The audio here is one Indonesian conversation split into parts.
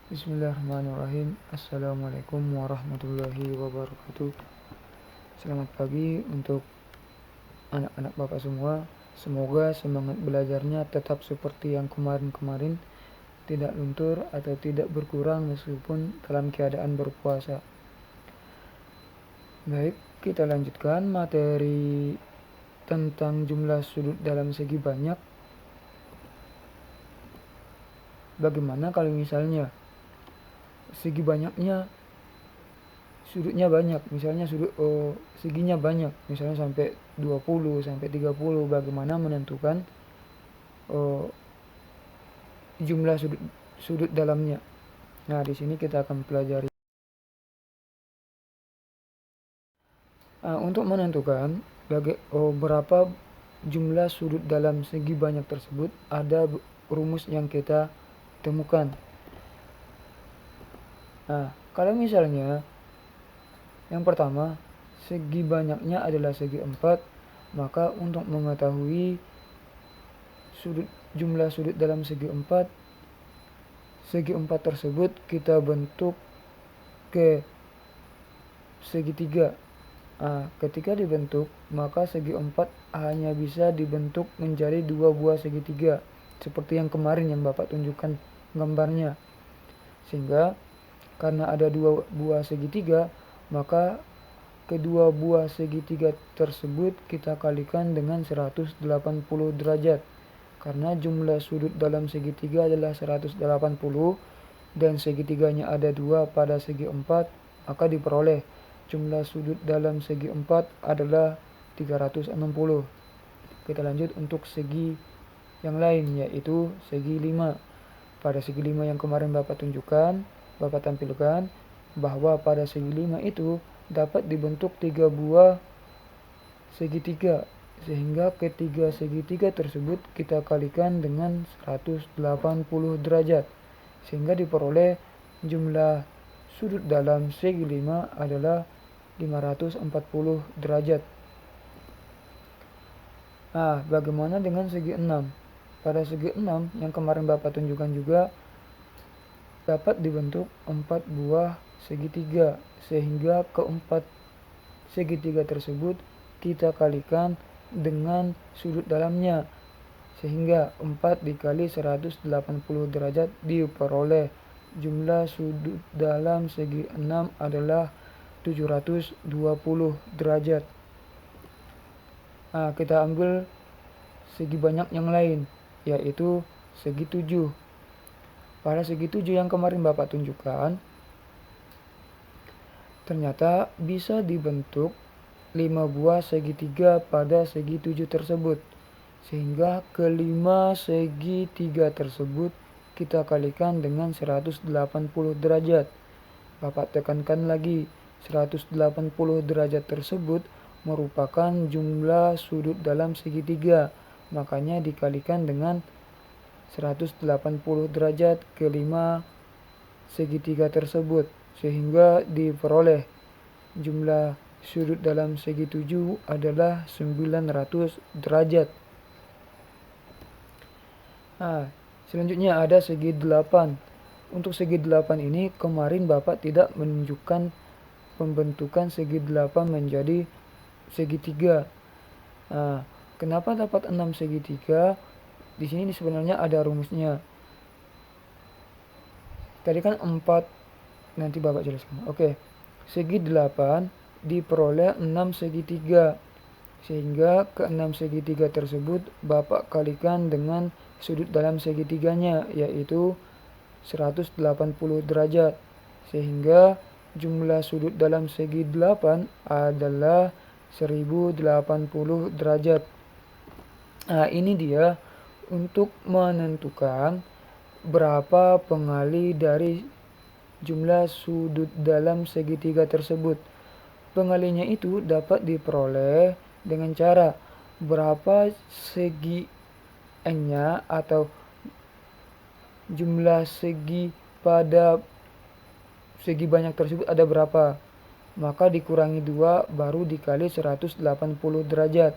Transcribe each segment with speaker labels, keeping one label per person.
Speaker 1: Bismillahirrahmanirrahim. Assalamualaikum warahmatullahi wabarakatuh. Selamat pagi untuk anak-anak Bapak semua. Semoga semangat belajarnya tetap seperti yang kemarin-kemarin, tidak luntur atau tidak berkurang meskipun dalam keadaan berpuasa. Baik, kita lanjutkan materi tentang jumlah sudut dalam segi banyak. Bagaimana kalau misalnya segi banyaknya sudutnya banyak, misalnya seginya banyak, misalnya sampai 20 sampai 30, bagaimana menentukan jumlah sudut dalamnya. Nah, di sini kita akan pelajari. Untuk menentukan berapa jumlah sudut dalam segi banyak tersebut, ada rumus yang kita temukan. Nah, kalau misalnya yang pertama, segi banyaknya adalah segi 4, maka untuk mengetahui jumlah sudut dalam segi 4 tersebut kita bentuk ke segitiga. Ketika dibentuk, maka segi 4 hanya bisa dibentuk menjadi 2 buah segitiga, seperti yang kemarin yang Bapak tunjukkan gambarnya. Sehingga karena ada 2 buah segitiga, maka kedua buah segitiga tersebut kita kalikan dengan 180 derajat. Karena jumlah sudut dalam segitiga adalah 180 dan segitiganya ada 2 pada segi 4, maka diperoleh jumlah sudut dalam segi 4 adalah 360. Kita lanjut untuk segi yang lain, yaitu segi 5. Pada segi 5 yang kemarin Bapak tampilkan bahwa pada segi 5 itu dapat dibentuk 3 buah segitiga, sehingga ketiga segitiga tersebut kita kalikan dengan 180 derajat, sehingga diperoleh jumlah sudut dalam segi 5 adalah 540 derajat. Bagaimana dengan segi 6? Pada segi 6 yang kemarin Bapak tunjukkan juga dapat dibentuk 4 buah segitiga, sehingga keempat segitiga tersebut kita kalikan dengan sudut dalamnya, sehingga 4 dikali 180 derajat diperoleh jumlah sudut dalam segi 6 adalah 720 derajat. Kita ambil segi banyak yang lain, yaitu segi 7. Pada segi 7 yang kemarin Bapak tunjukkan, ternyata bisa dibentuk 5 buah segitiga pada segi 7 tersebut, sehingga kelima segitiga tersebut kita kalikan dengan 180 derajat. Bapak tekankan lagi, 180 derajat tersebut merupakan jumlah sudut dalam segitiga, makanya dikalikan dengan 180 derajat kelima segitiga tersebut, sehingga diperoleh jumlah sudut dalam segi 7 adalah 900 derajat. Selanjutnya ada segi 8. Untuk segi 8 ini kemarin Bapak tidak menunjukkan pembentukan segi 8 menjadi segitiga. Kenapa dapat 6 segitiga? Di sini sebenarnya ada rumusnya. Tadi kan 4, nanti Bapak jelaskan. Segi 8 diperoleh 6 segitiga, sehingga ke 6 segitiga tersebut Bapak kalikan dengan sudut dalam segitiganya, yaitu 180 derajat, sehingga jumlah sudut dalam segi 8 adalah 1080 derajat. Ini dia untuk menentukan berapa pengali dari jumlah sudut dalam segitiga tersebut. Pengalinya itu dapat diperoleh dengan cara berapa segi N-nya atau jumlah segi pada segi banyak tersebut ada berapa, maka dikurangi 2 baru dikali 180 derajat.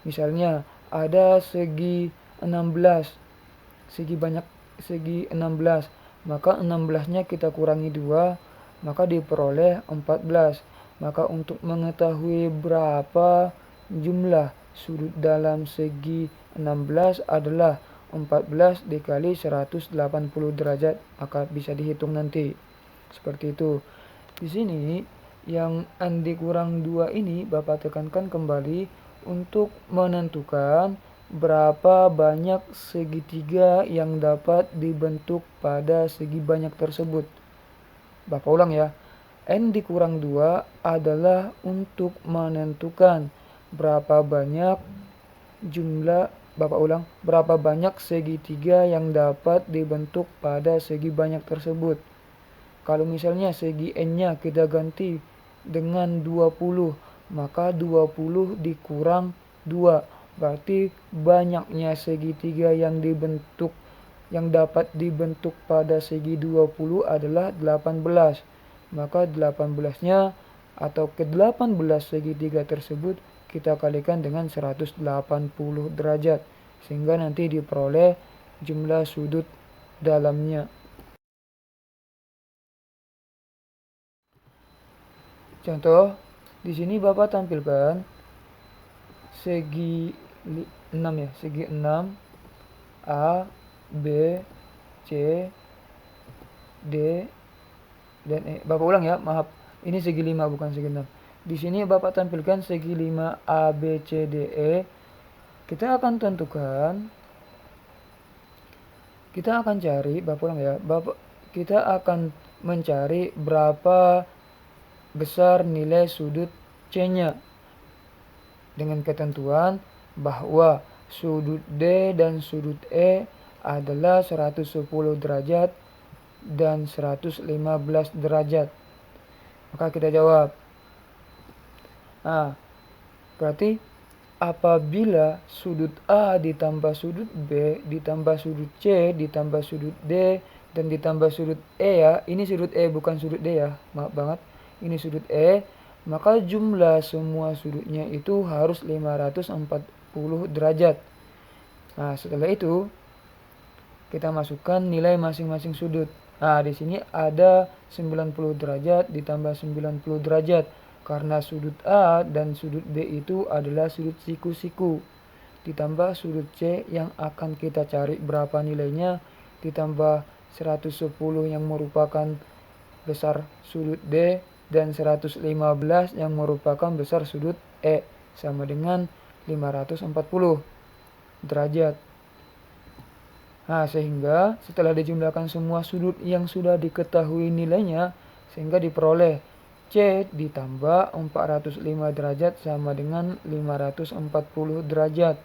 Speaker 1: Misalnya ada segi 16, segi 16, maka 16-nya kita kurangi 2, maka diperoleh 14. Maka untuk mengetahui berapa jumlah sudut dalam segi 16 adalah 14 dikali 180 derajat, maka bisa dihitung nanti. Seperti itu. Di sini yang N dikurang 2 ini Bapak tekankan kembali untuk menentukan berapa banyak segitiga yang dapat dibentuk pada segi banyak tersebut. Bapak ulang ya. N dikurang 2 adalah untuk menentukan berapa banyak jumlah, Bapak ulang, berapa banyak segitiga yang dapat dibentuk pada segi banyak tersebut. Kalau misalnya segi N-nya kita ganti dengan 20, maka 20 dikurang 2, berarti banyaknya segitiga yang dapat dibentuk pada segi 20 adalah 18. Maka 18-nya atau ke-18 segitiga tersebut kita kalikan dengan 180 derajat, sehingga nanti diperoleh jumlah sudut dalamnya. Contoh, di sini Bapak tampilkan segi 6 ya, segi 6 A, B, C, D, dan E. Bapak ulang ya, maaf. Ini segi 5 bukan segi 6. Di sini Bapak tampilkan segi 5 A, B, C, D, E. Kita akan tentukan, kita akan cari, Bapak ulang ya. Kita akan mencari berapa besar nilai sudut C-nya. Dengan ketentuan bahwa sudut D dan sudut E adalah 110 derajat dan 115 derajat. Maka kita jawab. Nah, berarti apabila sudut A ditambah sudut B ditambah sudut C ditambah sudut D dan ditambah sudut E ya, ini sudut E bukan sudut D ya, maaf banget, ini sudut E, maka jumlah semua sudutnya itu harus 540 derajat. Nah, setelah itu kita masukkan nilai masing-masing sudut. Nah, di sini ada 90 derajat ditambah 90 derajat. Karena sudut A dan sudut B itu adalah sudut siku-siku. Ditambah sudut C yang akan kita cari berapa nilainya. Ditambah 110 yang merupakan besar sudut D. Dan 115 yang merupakan besar sudut E. Sama dengan 540 derajat. Nah, sehingga setelah dijumlahkan semua sudut yang sudah diketahui nilainya, sehingga diperoleh C ditambah 405 derajat sama dengan 540 derajat.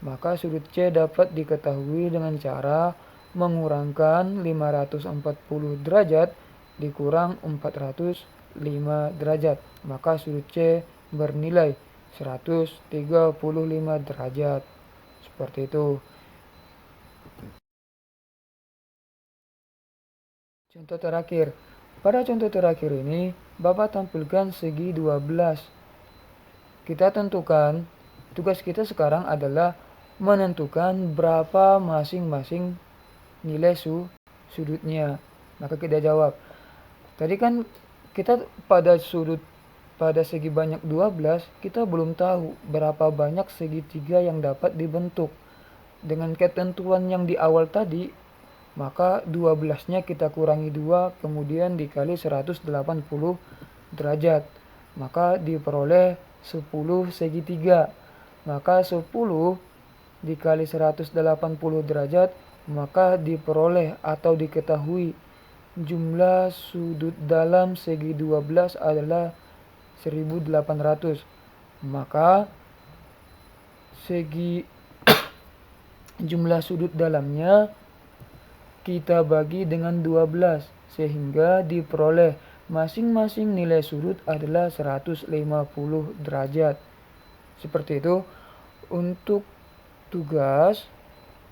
Speaker 1: Maka sudut C dapat diketahui dengan cara mengurangkan 540 derajat dikurang 405 derajat. Maka sudut C bernilai 135 derajat. Seperti itu. Contoh terakhir. Pada contoh terakhir ini, Bapak tampilkan segi 12. Kita tentukan, tugas kita sekarang adalah menentukan berapa masing-masing nilai sudutnya. Maka kita jawab. Tadi kan kita pada segi banyak 12, kita belum tahu berapa banyak segitiga yang dapat dibentuk. Dengan ketentuan yang di awal tadi, maka 12-nya kita kurangi 2, kemudian dikali 180 derajat. Maka diperoleh 10 segitiga. Maka 10 dikali 180 derajat, maka diperoleh atau diketahui jumlah sudut dalam segi 12 adalah 1800. Maka segi jumlah sudut dalamnya kita bagi dengan 12, sehingga diperoleh masing-masing nilai sudut adalah 150 derajat. Seperti itu. Untuk tugas,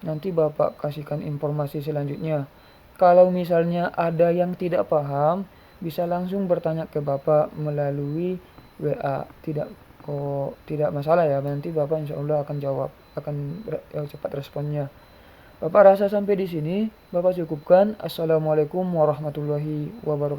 Speaker 1: nanti Bapak kasihkan informasi selanjutnya. Kalau misalnya ada yang tidak paham, bisa langsung bertanya ke Bapak melalui WA. Tidak masalah ya, nanti Bapak insya Allah akan jawab, akan cepat responnya. Bapak rasa sampai di sini Bapak cukupkan. Assalamualaikum warahmatullahi wabarakatuh.